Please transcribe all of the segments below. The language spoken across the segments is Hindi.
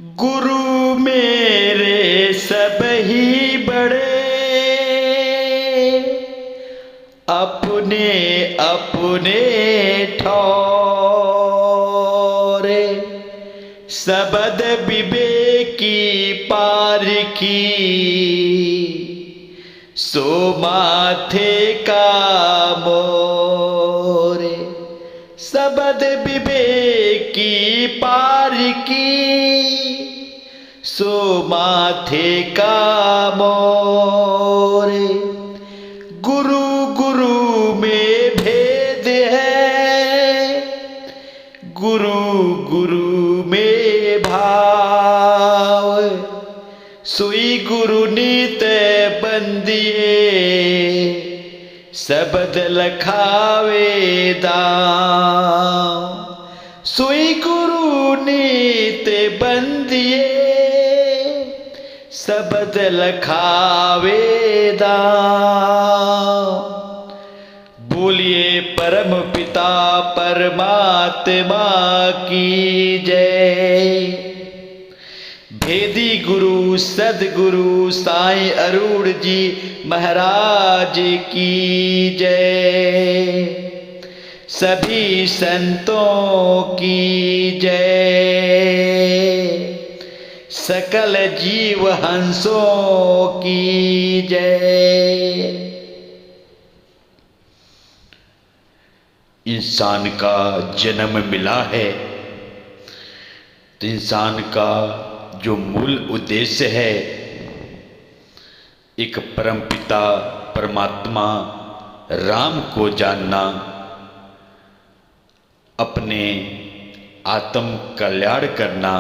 गुरु मेरे सब ही बड़े, अपने अपने ठौरे। सबद विवेकी पारखी, सो माथे का मोरे। सबद विवेकी पारखी, सो माथे का मोरे। गुरु गुरु में भेद है, गुरु गुरु में भाव। सोई गुरु नीत बंदिए, सबद लखावे दाव। सोई गुरु नीत बंदिए, सबद लखावे दाव। बोलिए परम पिता परमात्मा की जय। भेदी गुरु सदगुरु साईं अरुण जी महाराज की जय। सभी संतों की जय। सकल जीव हंसों की जय। इंसान का जन्म मिला है तो इंसान का जो मूल उद्देश्य है, एक परमपिता परमात्मा राम को जानना, अपने आत्म कल्याण करना,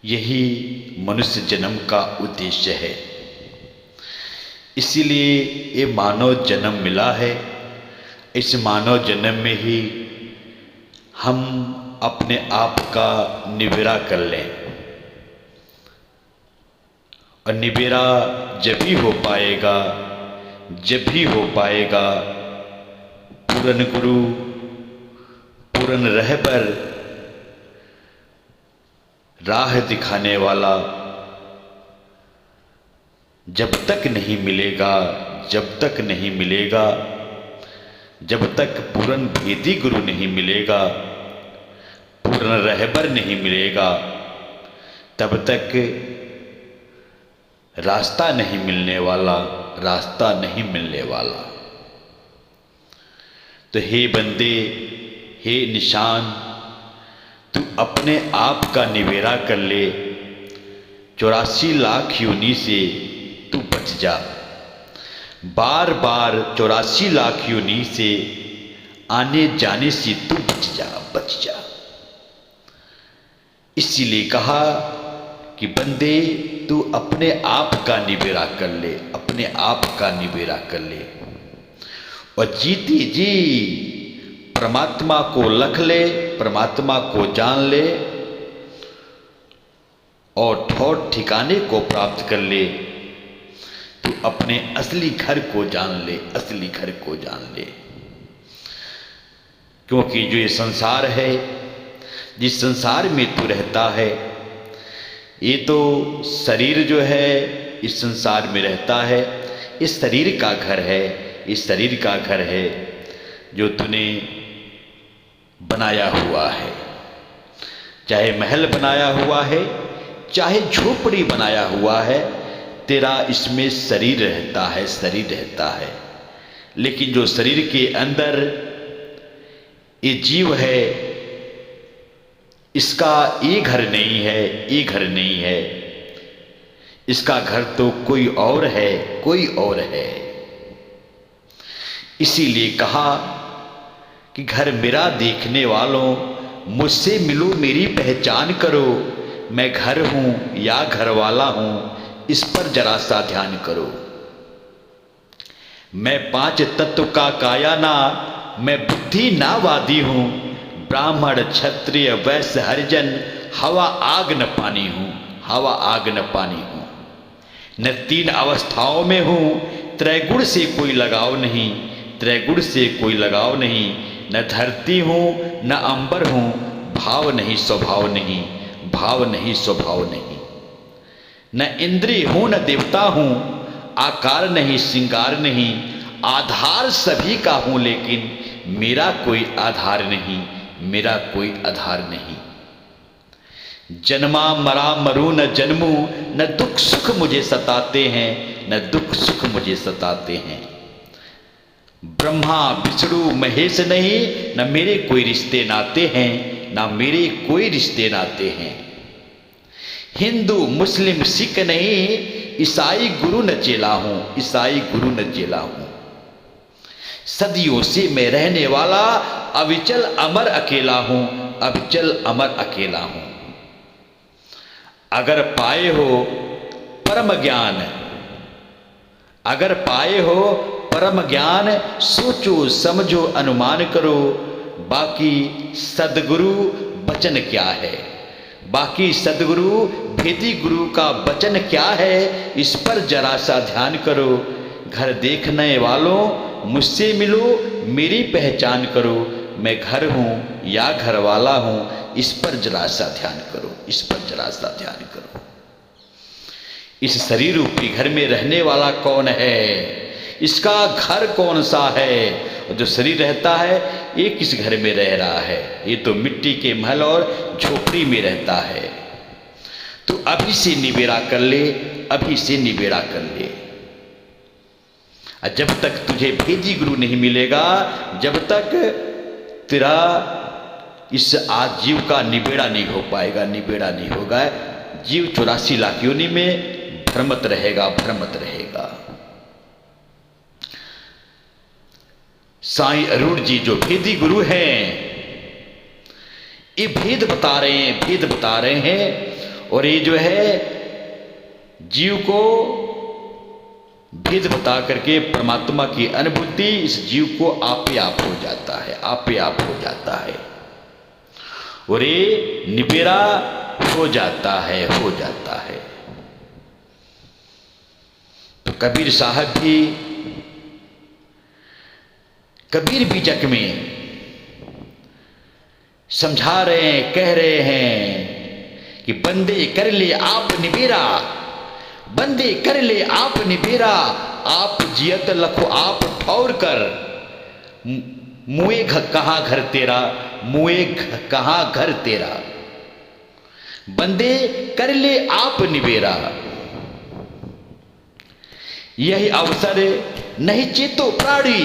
यही मनुष्य जन्म का उद्देश्य है। इसीलिए ये मानव जन्म मिला है। इस मानव जन्म में ही हम अपने आप का निबेरा कर लें, और निबेरा जब ही हो पाएगा, जब ही हो पाएगा पूर्ण गुरु पूर्ण रहबर राह दिखाने वाला जब तक नहीं मिलेगा, जब तक नहीं मिलेगा, जब तक पूर्ण भेदी गुरु नहीं मिलेगा, पूर्ण रहबर नहीं मिलेगा, तब तक रास्ता नहीं मिलने वाला, रास्ता नहीं मिलने वाला। तो हे बंदे, हे निशान, तू अपने आप का निबेरा कर ले। 84 लाख योनि से तू बच जा। बार बार 84 लाख योनि से आने जाने से तू बच जा, बच जा। इसीलिए कहा कि बंदे तू अपने आप का निबेरा कर ले, अपने आप का निबेरा कर ले, और जीती जी परमात्मा को लख ले, परमात्मा को जान ले, और ठौर ठिकाने को प्राप्त कर ले। तू अपने असली घर को जान ले, असली घर को जान ले। क्योंकि जो ये संसार है, जिस संसार में तू रहता है, ये तो शरीर जो है इस संसार में रहता है, इस शरीर का घर है, इस शरीर का घर है जो तूने बनाया हुआ है। चाहे महल बनाया हुआ है, चाहे झोपड़ी बनाया हुआ है, तेरा इसमें शरीर रहता है, शरीर रहता है। लेकिन जो शरीर के अंदर ये जीव है, इसका ये घर नहीं है, ये घर नहीं है। इसका घर तो कोई और है, कोई और है। इसीलिए कहा कि घर मेरा देखने वालों, मुझसे मिलो, मेरी पहचान करो। मैं घर हूं या घर वाला हूं, इस पर जरा सा ध्यान करो। मैं 5 तत्व का काया ना, मैं बुद्धि नावादी हूं। ब्राह्मण क्षत्रिय वैश्य हरिजन, हवा आग न पानी हूं, हवा आग न पानी हूं। न 3 अवस्थाओं में हूं, त्रैगुण से कोई लगाव नहीं, त्रैगुण से कोई लगाव नहीं। न धरती हूं न अंबर हूं, भाव नहीं स्वभाव नहीं, भाव नहीं स्वभाव नहीं। न इंद्रिय हूं न देवता हूं, आकार नहीं श्रृंगार नहीं, आधार सभी का हूं लेकिन मेरा कोई आधार नहीं, मेरा कोई आधार नहीं। जन्मा मरा मरूं न जन्मूं, न दुख सुख मुझे सताते हैं, न दुख सुख मुझे सताते हैं। ब्रह्मा विष्णु महेश नहीं, न मेरे कोई रिश्ते नाते हैं, ना मेरे कोई रिश्ते नाते हैं। हिंदू मुस्लिम सिख नहीं, ईसाई गुरु न चेला हूं, ईसाई गुरु न चेला हूं। सदियों से मैं रहने वाला, अविचल अमर अकेला हूं, अविचल अमर अकेला हूं। अगर पाए हो परम ज्ञान, अगर पाए हो परम ज्ञान, सोचो समझो अनुमान करो, बाकी सदगुरु वचन क्या है, बाकी सदगुरु भेदी गुरु का वचन क्या है, इस पर जरा सा ध्यान करो। घर देखने वालों मुझसे मिलो, मेरी पहचान करो, मैं घर हूं या घर वाला हूं, इस पर जरा सा ध्यान करो, इस पर जरा सा ध्यान करो। इस शरीर रूपी घर में रहने वाला कौन है, इसका घर कौन सा है, और जो शरीर रहता है ये किस घर में रह रहा है, ये तो मिट्टी के महल और झोपड़ी में रहता है। तो अभी से निबेड़ा कर ले, अभी से निबेड़ा कर ले। जब तक तुझे भेदी गुरु नहीं मिलेगा, जब तक तेरा इस आज जीव का निबेड़ा नहीं हो पाएगा, निबेड़ा नहीं होगा। जीव 84 लाख योनि में भ्रमत रहेगा, भ्रमत रहेगा। साईं अरुण जी जो भेदी गुरु हैं, ये भेद बता रहे हैं, भेद बता रहे हैं। और ये जो है जीव को भेद बता करके परमात्मा की अनुभूति इस जीव को आपे आप हो जाता है, आपे आप हो जाता है, और ये निबेड़ा हो जाता है, हो जाता है। तो कबीर साहब भी, कबीर भी जग में समझा रहे हैं, कह रहे हैं कि बंदे कर ले आप निबेड़ा, बंदे कर ले आप निबेड़ा, आप जियत लखो आप ठौर कर, मुए कहाँ घर तेरा, मुए कहाँ घर तेरा। बंदे कर ले आप निबेड़ा, यही अवसर नहीं चेतो प्राणी,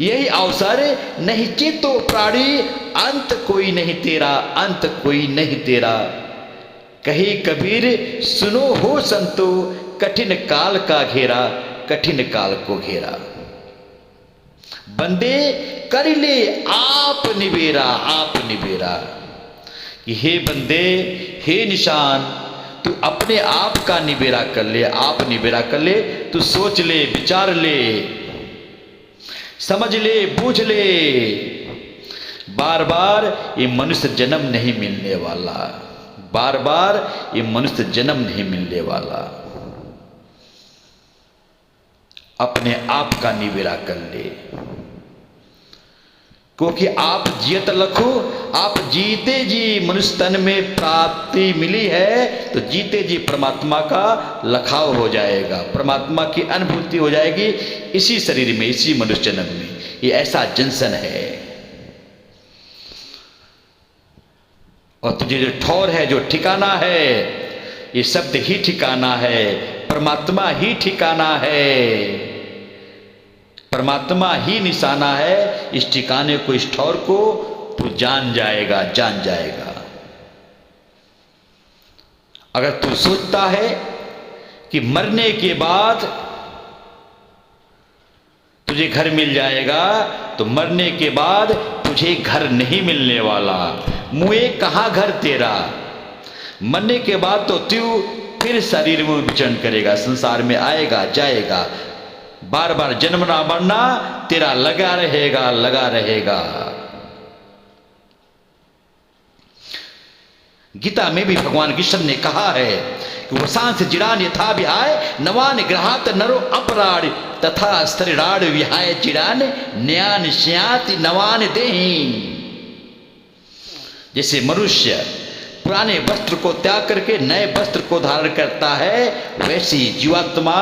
यही अवसर नहीं चेतो प्राणी, अंत कोई नहीं तेरा, अंत कोई नहीं तेरा। कहे कबीर सुनो हो संतो, कठिन काल का घेरा, कठिन काल को घेरा। बंदे कर ले आप निबेड़ा, आप निबेड़ा। कि हे बंदे, हे निशान, तू अपने आप का निबेड़ा कर ले, आप निबेड़ा कर ले। तू सोच ले, विचार ले, समझ ले, बूझ ले। बार बार ये मनुष्य जन्म नहीं मिलने वाला, बार बार ये मनुष्य जन्म नहीं मिलने वाला। अपने आप का निबेड़ा कर ले, क्योंकि आप जियत लखो, आप जीते जी मनुष्य तन में प्राप्ति मिली है, तो जीते जी परमात्मा का लखाव हो जाएगा, परमात्मा की अनुभूति हो जाएगी इसी शरीर में, इसी मनुष्य जन्म में। ये ऐसा जंक्शन है। और तुझे जो ठौर है, जो ठिकाना है, ये शब्द ही ठिकाना है, परमात्मा ही ठिकाना है, परमात्मा ही निशाना है। इस ठिकाने को, इस ठौर को तू जान जाएगा, जान जाएगा। अगर तू सोचता है कि मरने के बाद तुझे घर मिल जाएगा, तो मरने के बाद तुझे घर नहीं मिलने वाला। मुए कहाँ घर तेरा। मरने के बाद तो तू फिर शरीर में विचरण करेगा, संसार में आएगा जाएगा, बार बार जन्मना मरना तेरा लगा रहेगा, लगा रहेगा। गीता में भी भगवान कृष्ण ने कहा है कि वसांस जिरान यथा विहाय, नवान ग्रहात नरो अपराड, तथा शरीराड विहाय चिरान, न्यान श्याति नवान देहि। जैसे मनुष्य पुराने वस्त्र को त्याग करके नए वस्त्र को धारण करता है, वैसे ही जीवात्मा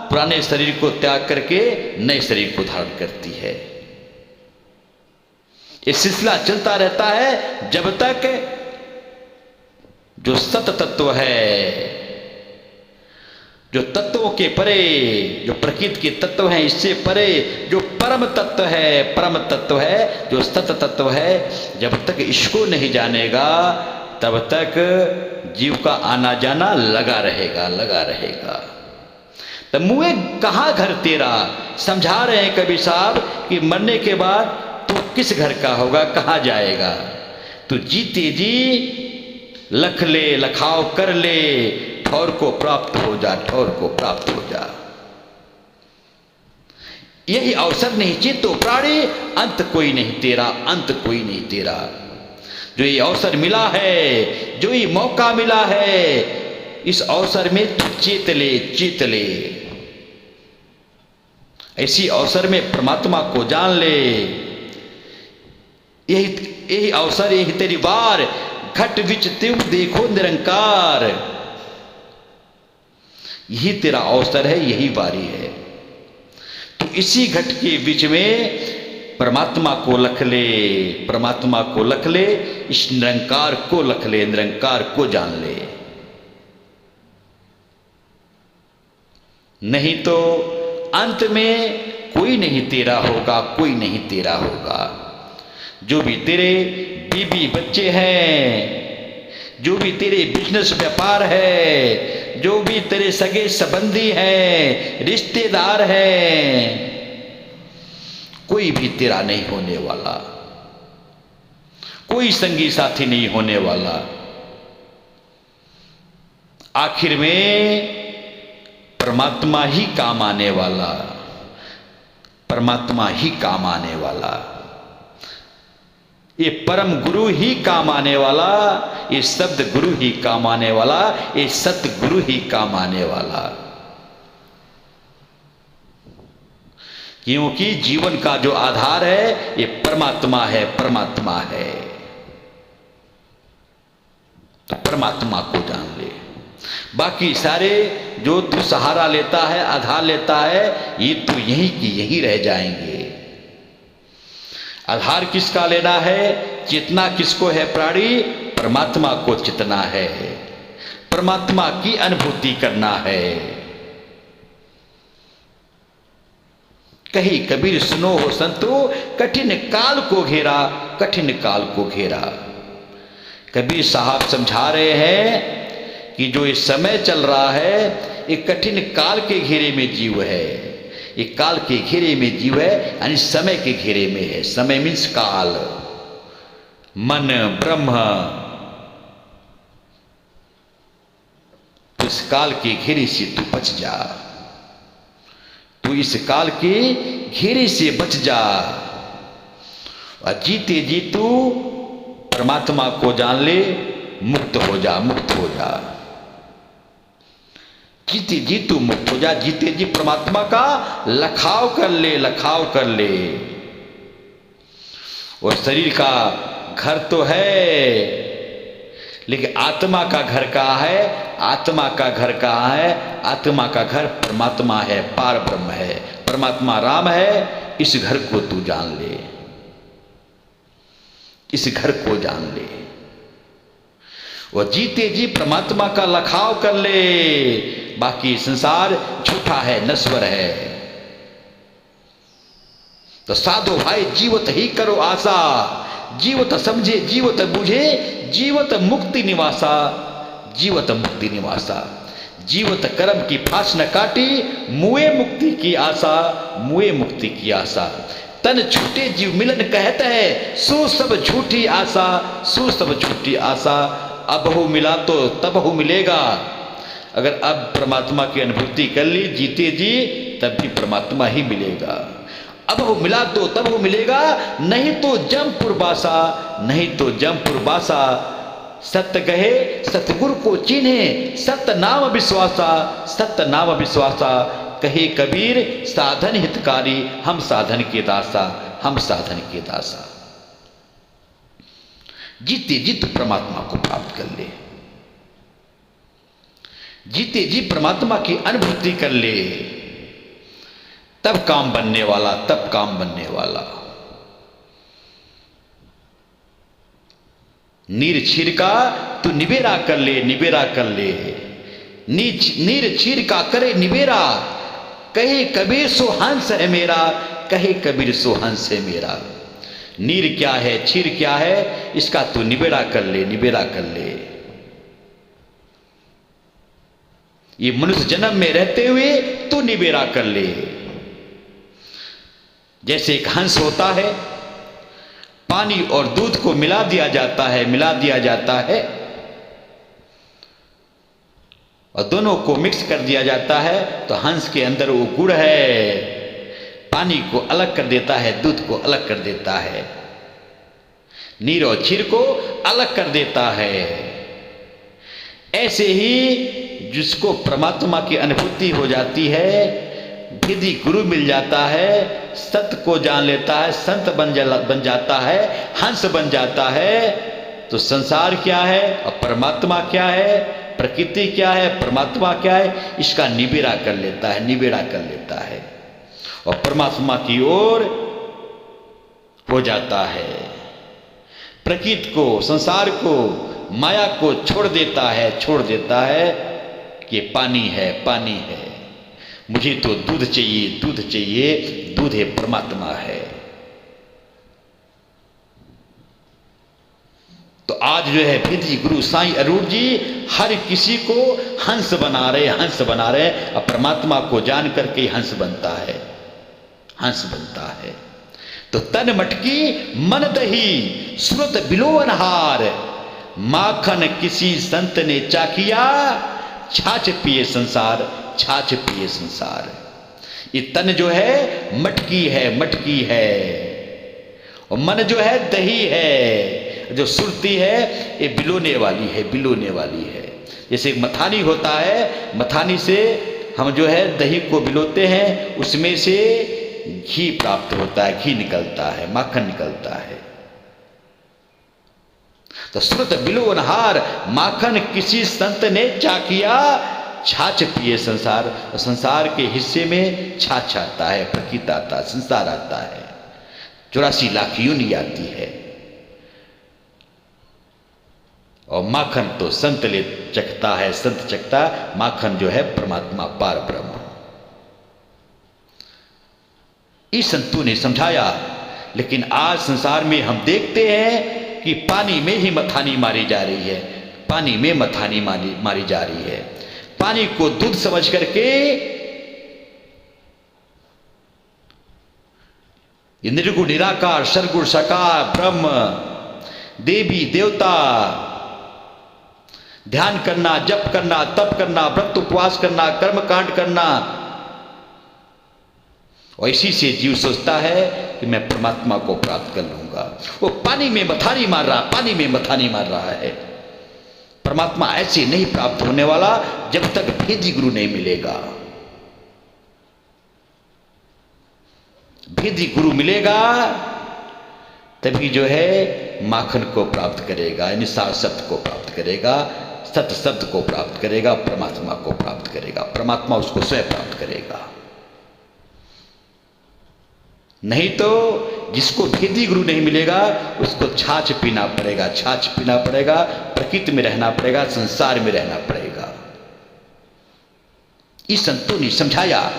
पुराने शरीर को त्याग करके नए शरीर को धारण करती है। ये सिलसिला चलता रहता है जब तक जो सत तत्व है, जो तत्वों के परे, जो प्रकृति के तत्व हैं, इससे परे जो परम तत्व है, परम तत्व है, जो सत तत्व है, जब तक इसको नहीं जानेगा तब तक जीव का आना जाना लगा रहेगा, लगा रहेगा। तो मुए कहाँ घर तेरा, समझा रहे हैं कबीर साहब कि मरने के बाद तो किस घर का होगा, कहाँ जाएगा। तो जीते जी लख ले, लखाव कर ले, ठौर को प्राप्त हो जा, ठौर को प्राप्त हो जा। यही अवसर नहीं चित्तो प्राणी, अंत कोई नहीं तेरा, अंत कोई नहीं तेरा। जो ये अवसर मिला है, जो ये मौका मिला है, इस अवसर में तू चेत ले, चेत ले। ऐसी अवसर में परमात्मा को जान ले। यही अवसर, यही तेरी बार, घट विच त्यों देखो निरंकार। यही तेरा अवसर है, यही बारी है। तो इसी घट के बीच में परमात्मा को लख ले, परमात्मा को लख ले, इस निरंकार को लख ले, निरंकार को जान ले। नहीं तो अंत में कोई नहीं तेरा होगा, कोई नहीं तेरा होगा। जो भी तेरे बीबी बच्चे हैं, जो भी तेरे बिजनेस व्यापार है, जो भी तेरे सगे संबंधी हैं, रिश्तेदार हैं, कोई भी तेरा नहीं होने वाला, कोई संगी साथी नहीं होने वाला। आखिर में परमात्मा ही काम आने वाला, परमात्मा ही काम आने वाला, ये परम गुरु ही काम आने वाला, ये शब्द गुरु ही काम आने वाला, ये सत गुरु ही काम आने वाला। क्योंकि जीवन का जो आधार है ये परमात्मा है, परमात्मा है। तो परमात्मा को जान ले। बाकी सारे जो तू सहारा लेता है, आधार लेता है, ये तो यही की यही रह जाएंगे। आधार किसका लेना है, चेतना किसको है प्राणी, परमात्मा को चितना है, परमात्मा की अनुभूति करना है। कही कबीर सुनो हो संतो, कठिन काल को घेरा, कठिन काल को घेरा। कबीर साहब समझा रहे हैं कि जो इस समय चल रहा है ये कठिन काल के घेरे में जीव है, ये काल के घेरे में जीव है, यानी समय के घेरे में है। समय मीन्स काल, मन ब्रह्म। तो इस काल के घेरे से तू बच जा, तू इस काल के घेरे से बच जा और जीते जी तू परमात्मा को जान ले, मुक्त हो जा, मुक्त हो जा। जीते जी तू मुक्त हो जा, जीते जी परमात्मा का लखाव कर ले, लखाव कर ले। और शरीर का घर तो है, लेकिन आत्मा का घर कहाँ है, आत्मा का घर कहाँ है, आत्मा का घर परमात्मा है, पार ब्रह्म है, परमात्मा राम है। इस घर को तू जान ले, इस घर को जान ले और जीते जी परमात्मा का लखाव कर ले। बाकी संसार झूठा है, नश्वर है। तो साधो भाई जीवत ही करो आशा, जीवत समझे जीवत बुझे, जीवत मुक्ति निवासा, जीवत मुक्ति निवासा। जीवत कर्म की फांस न काटी, मुए मुक्ति की आशा, मुए मुक्ति की आशा। तन छूटे जीव मिलन कहते हैं, सो सब झूठी आशा, सो सब झूठी आशा। अब हो मिला तो तब हो मिलेगा। अगर अब परमात्मा की अनुभूति कर ली जीते जी, तब भी परमात्मा ही मिलेगा। अब हो मिला तो तब हो मिलेगा, नहीं तो जमपुर बासा, नहीं तो जमपुर बासा। सत्य कहे सतगुरु को चिन्हे, सत्य नाम विश्वासा, सत्य नाम विश्वासा। कहे कबीर साधन हितकारी, हम साधन के दासा, हम साधन के दासा। जीते जी तो परमात्मा को प्राप्त कर ले, जीते जी परमात्मा की अनुभूति कर ले, तब काम बनने वाला, तब काम बनने वाला। नीर छीर का तू निबेरा कर ले, निबेरा कर ले। नीर छीर का करे निबेरा, कहे कबीर सो हंस है मेरा, कहे कबीर सो हंस है मेरा। नीर क्या है, छीर क्या है, इसका तू निबेड़ा कर ले, निबेड़ा कर ले। ये मनुष्य जन्म में रहते हुए तू निबेड़ा कर ले। जैसे एक हंस होता है, पानी और दूध को मिला दिया जाता है, मिला दिया जाता है और दोनों को मिक्स कर दिया जाता है, तो हंस के अंदर वो गुड़ है, पानी को अलग कर देता है, दूध को अलग कर देता है, नीर और क्षीर को अलग कर देता है। ऐसे ही जिसको परमात्मा की अनुभूति हो जाती है, विधि गुरु मिल जाता है, सत्य को जान लेता है, संत बन जाता है, हंस बन जाता है, तो संसार क्या है और परमात्मा क्या है, प्रकृति क्या है, परमात्मा क्या है, इसका निबेड़ा कर लेता है, निबेड़ा कर लेता है और परमात्मा की ओर हो जाता है। प्रकृति को, संसार को, माया को छोड़ देता है, छोड़ देता है कि पानी है, पानी है, मुझे तो दूध चाहिए, दूध चाहिए, दूध है, परमात्मा है। तो आज जो है विधि गुरु साईं अरूढ़ जी हर किसी को हंस बना रहे, हंस बना रहे, और परमात्मा को जान करके हंस बनता है, हंस बनता है। तो तन मटकी मन दही सुरत बिलो अनहार, माखन किसी संत ने चाखिया, छाछ पिए संसार, छाछ पिए संसार। ये तन जो है मटकी है, मटकी है, और मन जो है दही है, जो सुरती है ये बिलोने वाली है, बिलोने वाली है। जैसे एक मथानी होता है, मथानी से हम जो है दही को बिलोते हैं, उसमें से घी प्राप्त होता है, घी निकलता है, माखन निकलता है। तो सुरत बिलो अनहार, माखन किसी संत ने चाखिया, छाछ पिए संसार। और संसार के हिस्से में छाछ आता है, प्रकृति आता है, संसार आता है, 84 लाख योनि आती है, और माखन तो संत ले चखता है, संत चखता, माखन जो है परमात्मा पार ब्रह्म। इस संतों ने समझाया। लेकिन आज संसार में हम देखते हैं कि पानी में ही मथानी मारी जा रही है, पानी में मथानी मारी जा रही है। पानी को दूध समझ करके ये निर्गुण निराकार, सरगुण साकार ब्रह्म, देवी देवता, ध्यान करना, जप करना, तप करना, व्रत उपवास करना, कर्म कांड करना, और इसी से जीव सोचता है कि मैं परमात्मा को प्राप्त कर लूंगा। वो पानी में मथानी मार रहा, पानी में मथानी मार रहा है। परमात्मा ऐसे नहीं प्राप्त होने वाला जब तक भेदी गुरु नहीं मिलेगा। भेदी गुरु मिलेगा तभी जो है माखन को प्राप्त करेगा, यानी सार शब्द को प्राप्त करेगा, सत्य शब्द को प्राप्त करेगा, परमात्मा को प्राप्त करेगा, परमात्मा उसको स्वयं प्राप्त करेगा। नहीं तो जिसको भेदी गुरु नहीं मिलेगा उसको छाछ पीना पड़ेगा, छाछ पीना पड़ेगा, प्रकृति में रहना पड़ेगा, संसार में रहना पड़ेगा। इस संतों ने समझाया,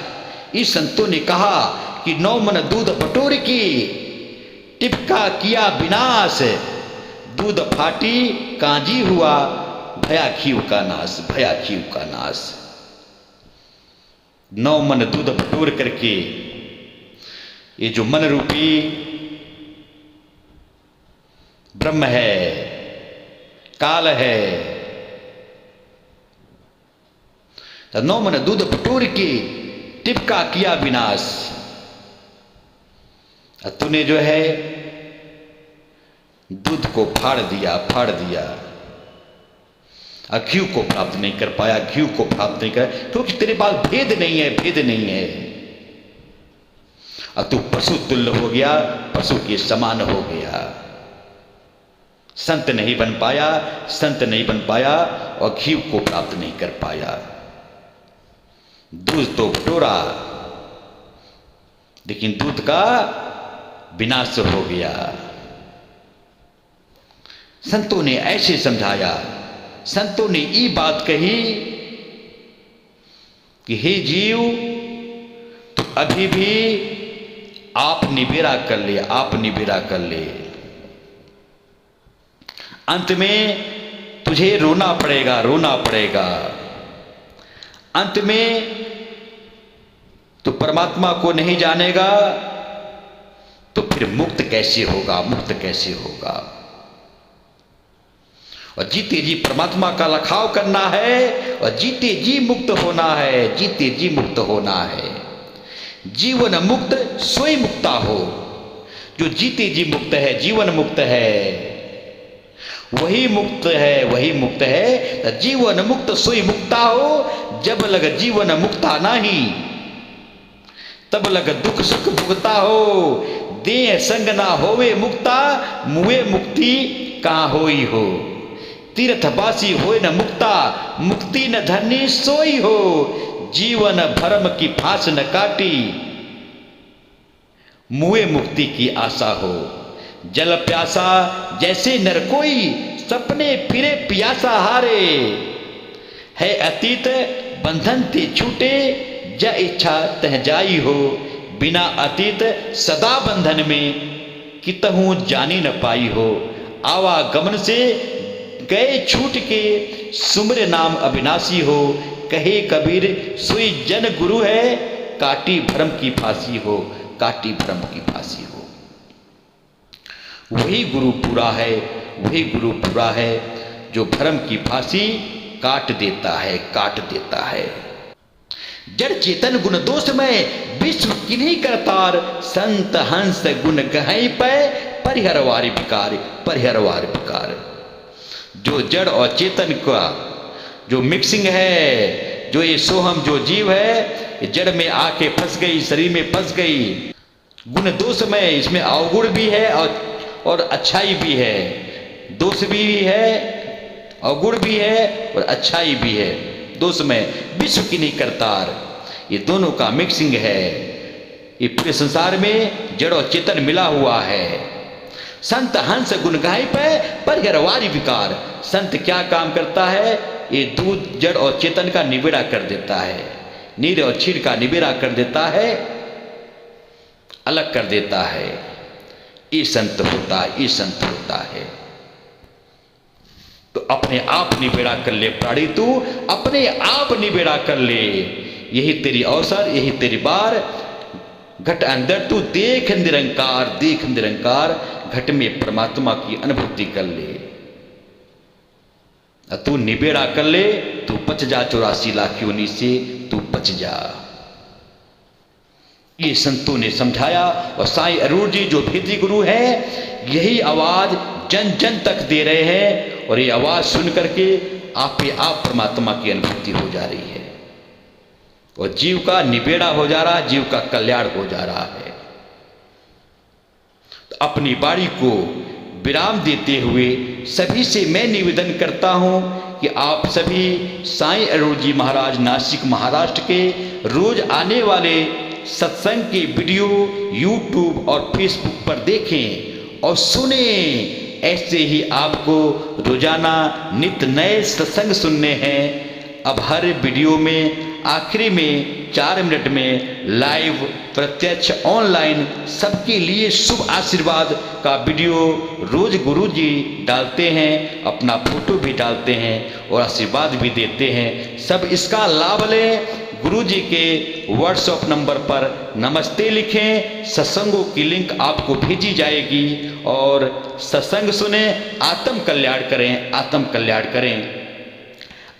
इस संतों ने कहा कि 9 मन दूध बटोर की, टिपका किया विनाश, दूध फाटी कांजी हुआ, भया घीव का नाश, भया घीव का नाश। 9 मन दूध बटोर करके ये जो मन रूपी ब्रह्म है, काल है, तो 9 मन दूध बटोर की, टिपका किया विनाश। तूने जो है दूध को फाड़ दिया, फाड़ दिया, घी को प्राप्त नहीं कर पाया, घी को प्राप्त नहीं कर, क्योंकि तेरे पास भेद नहीं है, भेद नहीं है, और तू पशु तुल्य हो गया, पशु के समान हो गया। संत नहीं बन पाया, संत नहीं बन पाया और घी को प्राप्त नहीं कर पाया। दूध तो बटोरा, लेकिन दूध का विनाश हो गया। संतों ने ऐसे समझाया, संतों ने ये बात कही कि हे जीव, तो अभी भी आप निबेरा कर ले, आप निबेरा कर ले। अंत में तुझे रोना पड़ेगा, रोना पड़ेगा। अंत में तो परमात्मा को नहीं जानेगा तो फिर मुक्त कैसे होगा, मुक्त कैसे होगा। और जीते जी परमात्मा का लखाव करना है और जीते जी मुक्त होना है, जीते जी मुक्त होना है। जीवन मुक्त स्वयं मुक्ता हो। जो जीते जी मुक्त है, जीवन मुक्त है, वही मुक्त है, वही मुक्त है। जीवन मुक्त सोई मुक्ता हो। जब लग जीवन मुक्ता नहीं, तब लग दुख सुख भुगता हो। देह संग ना होवे मुक्ता, मुए मुक्ति कहाँ होई हो। तीर्थवासी होए न मुक्ता, मुक्ति न धनी सोई हो। जीवन भरम की फांस न काटी, मुए मुक्ति की आशा हो। जल प्यासा जैसे नर कोई, सपने फिरे पियासा हारे। है अतीत बंधन ते छूटे, ज इच्छा तह जाई हो। बिना अतीत सदा बंधन में, कितहूँ जानी न पाई हो। आवागमन से गए छूट के, सुमर नाम अविनाशी हो। कहे कबीर सोई जन गुरु है, काटी भ्रम की फांसी हो, काटी भ्रम की फांसी हो। वही गुरु पूरा है, वही गुरु पूरा है जो भ्रम की फांसी काट देता है, काट देता है। जड़ चेतन गुण दोष में विश्व किन्हीं करतार। संत हंस गुण कहीं पे, परिहरवारी विकार, परिहरवारी विकार। जो जड़ और चेतन का जो मिक्सिंग है, जो ये सोहम जो जीव है, जड़ में आके फंस गई, शरीर में फंस गई। गुण दोष में इसमें अवगुण भी है और अच्छाई भी है। दोष भी है, अवगुण भी है और अच्छाई भी है। दोष में विश्व की नहीं करतार, ये दोनों का मिक्सिंग है। ये पूरे संसार में जड़ और चेतन मिला हुआ है। संत हंस गुण गाय पे, परिहरवारी विकार। संत क्या काम करता है? ये दूध जड़ और चेतन का निबेड़ा कर देता है, नीर और क्षीर का निबेड़ा कर देता है, अलग कर देता है। ये संत होता है, ये संत होता है। तो अपने आप निबेड़ा कर ले प्राणी, तू अपने आप निबेड़ा कर ले। यही तेरी अवसर, यही तेरी बार। घट अंदर तू देख निरंकार, देख निरंकार। घट में परमात्मा की अनुभूति कर ले। तू निबेड़ा कर ले, तू बच जा 84 लाख योनि से, तू बच जा। ये संतों ने समझाया। और साईं अरूण जी जो भेदी गुरु है, यही आवाज जन जन तक दे रहे हैं। और ये आवाज सुन करके आप पे आप परमात्मा की अनुभूति हो जा रही है और जीव का निबेड़ा हो जा रहा है, जीव का कल्याण हो जा रहा है। तो अपनी बाणी को विराम देते हुए सभी से मैं निवेदन करता हूं कि आप सभी साईं अरूण जी महाराज नासिक महाराष्ट्र के रोज आने वाले सत्संग के वीडियो यूट्यूब और फेसबुक पर देखें और सुने। ऐसे ही आपको रोजाना नित्य नए सत्संग सुनने हैं। अब हर वीडियो में आखिरी में 4 मिनट में लाइव प्रत्यक्ष ऑनलाइन सबके लिए शुभ आशीर्वाद का वीडियो रोज गुरु जी डालते हैं, अपना फोटो भी डालते हैं और आशीर्वाद भी देते हैं। सब इसका लाभ लें। गुरु जी के व्हाट्सएप नंबर पर नमस्ते लिखें, सत्संगों की लिंक आपको भेजी जाएगी और सत्संग सुने, आत्म कल्याण करें, आत्म कल्याण करें।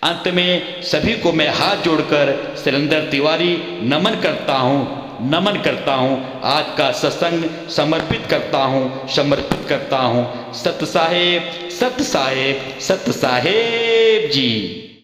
अंत में सभी को मैं हाथ जोड़कर शैलेंद्र तिवारी नमन करता हूँ। आज का सत्संग समर्पित करता हूँ। सत साहेब, सत साहेब, सत साहेब जी।